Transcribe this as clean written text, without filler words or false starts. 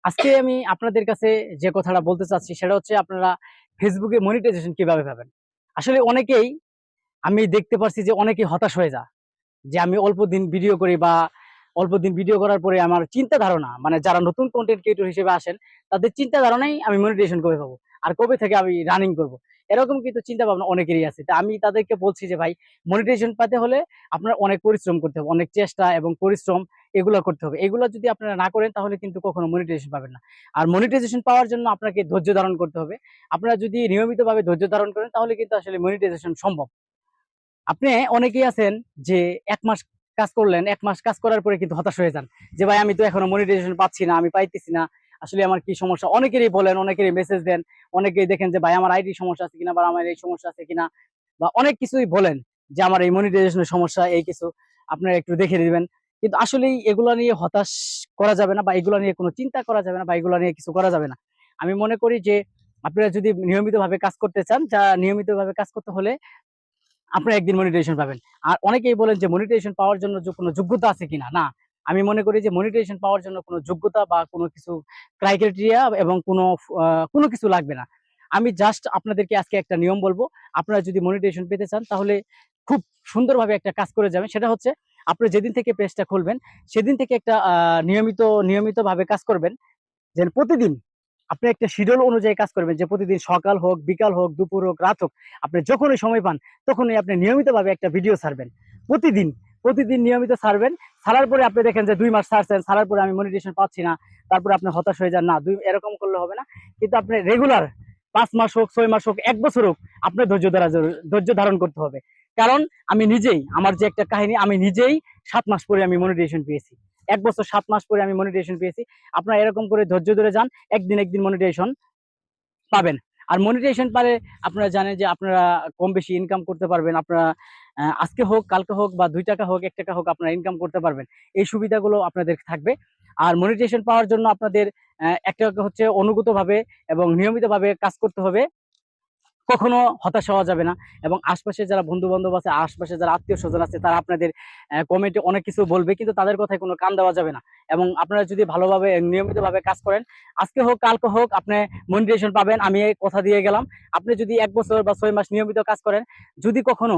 আজকে আমি আপনাদের কাছে যে কথাটা বলতে চাচ্ছি সেটা হচ্ছে আপনারা ফেসবুকে মনিটাইজেশন কিভাবে পাবেন। আসলে অনেকেই আমি দেখতে পারছি যে অনেকেই হতাশ হয়ে যায় যে আমি অল্প দিন ভিডিও করি বা অল্প দিন ভিডিও করার পরে আমার চিন্তা ধারণা মানে যারা নতুন কন্টেন্ট ক্রিয়েটর হিসেবে আসেন তাদের চিন্তা ধারণাই আমি মনিটাইজেশন কবে পাবো আর কবে থেকে আমি রানিং করব। এরকম কিন্তু চিন্তা ভাবনা অনেকেরই আছে। তা আমি তাদেরকে বলছি যে ভাই, মনিটাইজেশন পেতে হলে আপনার অনেক পরিশ্রম করতে হবে, অনেক চেষ্টা এবং পরিশ্রম এগুলো করতে হবে। এগুলো যদি আপনারা না করেন তাহলে কিন্তু কখনো মনিটাইজেশন পাবেন না। আর মনিটাইজেশন পাওয়ার জন্য আপনাকে ধৈর্য ধারণ করতে হবে। আপনারা যদি নিয়মিতভাবে ধৈর্য ধারণ করেন তাহলে কিন্তু আসলে মনিটাইজেশন সম্ভব। আপনি অনেকেই আছেন যে ১ মাস কাজ করলেন, ১ মাস কাজ করার পরে কিন্তু হতাশ হয়ে যান। যে ভাই আমি তো এখনো মনিটাইজেশন পাচ্ছি না, আমি পাইতেছি না। আসলে আমার কি সমস্যা? অনেকেরই বলেন, অনেকেরই মেসেজ দেন। অনেকেই দেখেন যে ভাই আমার আইডি সমস্যা আছে কিনা বা আমার এই সমস্যা আছে কিনা বা অনেক কিছুই বলেন যে আমার এই মনিটাইজেশনের সমস্যা এই কিছু আপনারা একটু দেখে দিবেন। কিন্তু আসলেই এগুলা নিয়ে হতাশ করা যাবে না বা এগুলা নিয়ে কোনো চিন্তা করা যাবে না বা এগুলা নিয়ে কিছু করা যাবে না। আমি মনে করি যে আপনারা যদি নিয়মিতভাবে কাজ করতে চান, নিয়মিতভাবে কাজ করতে হলে আপনারা একদিন মনিটাইজেশন পাবেন। আর অনেকেই বলেন যে মনিটাইজেশন পাওয়ার জন্য কোনো যোগ্যতা আছে কিনা? না। আমি মনে করি যে মনিটাইজেশন পাওয়ার জন্য কোনো যোগ্যতা বা কোনো কিছু ক্রাইটেরিয়া এবং কোনো কিছু লাগবে না। আমি জাস্ট আপনাদেরকে আজকে একটা নিয়ম বলব। আপনারা যদি মনিটাইজেশন পেতে চান তাহলে খুব সুন্দরভাবে একটা কাজ করে যাবেন। সেটা হচ্ছে আপনি যেদিন থেকে পেজটা খুলবেন সেদিন থেকে একটা নিয়মিতভাবে কাজ করবেন। যে প্রতিদিন আপনি একটা শিডিউল অনুযায়ী কাজ করবেন, যে প্রতিদিন সকাল হোক, বিকাল হোক, দুপুর হোক, রাত হোক, আপনি যখনই সময় পান তখনই আপনি নিয়মিতভাবে একটা ভিডিও ছাড়বেন। প্রতিদিন, প্রতিদিন নিয়মিত ছাড়বেন। ছাড়ার পরে আপনি দেখেন যে ২ মাস ছাড়ছেন, ছাড়ার পরে আমি মনিটাইজেশন পাচ্ছি না। তারপরে আপনি হতাশ হয়ে যান। না, এরকম করলে হবে না। কিন্তু আপনি রেগুলার ৫ মাস হোক, ৬ মাস হোক, ১ বছর হোক, আপনার ধৈর্য ধারণ করতে হবে। কারণ আমি নিজেই আমার যে একটা কাহিনী, আমি নিজেই ৭ মাস পরে আমি মনিটাইজেশন পেয়েছি। ১ বছর ৭ মাস পরে আমি মনিটাইজেশন পেয়েছি। আপনারা এরকম করে ধৈর্য ধরে যান, একদিন মনিটাইজেশন পাবেন। আর মনিটাইজেশন পারে আপনারা জানেন যে আপনারা কম বেশি ইনকাম করতে পারবেন। আপনারা আজকে হোক, কালকে হোক বা ৳২ হোক, ৳১ হোক আপনারা ইনকাম করতে পারবেন। এই সুবিধাগুলো আপনাদের থাকবে। আর মনিটাইজেশন পাওয়ার জন্য আপনাদের একটা হচ্ছে অনুগতভাবে এবং নিয়মিতভাবে কাজ করতে হবে। কখনো হতাশ হওয়া যাবে না। এবং আশপাশে যারা বন্ধু-বান্ধব আছে, আশপাশে যারা আত্মীয়স্বজন আছে তারা আপনাদের কমেন্টে অনেক কিছু বলবে, কিন্তু তাদের কথায় কোনো কান দেওয়া যাবে না। এবং আপনারা যদি ভালোভাবে নিয়মিতভাবে কাজ করেন, আজকে হোক কালকে হোক আপনি মনিটাইজেশন পাবেন। আমি এই কথা দিয়ে গেলাম। আপনি যদি ১ বছর বা ৬ মাস নিয়মিত কাজ করেন, যদি কখনো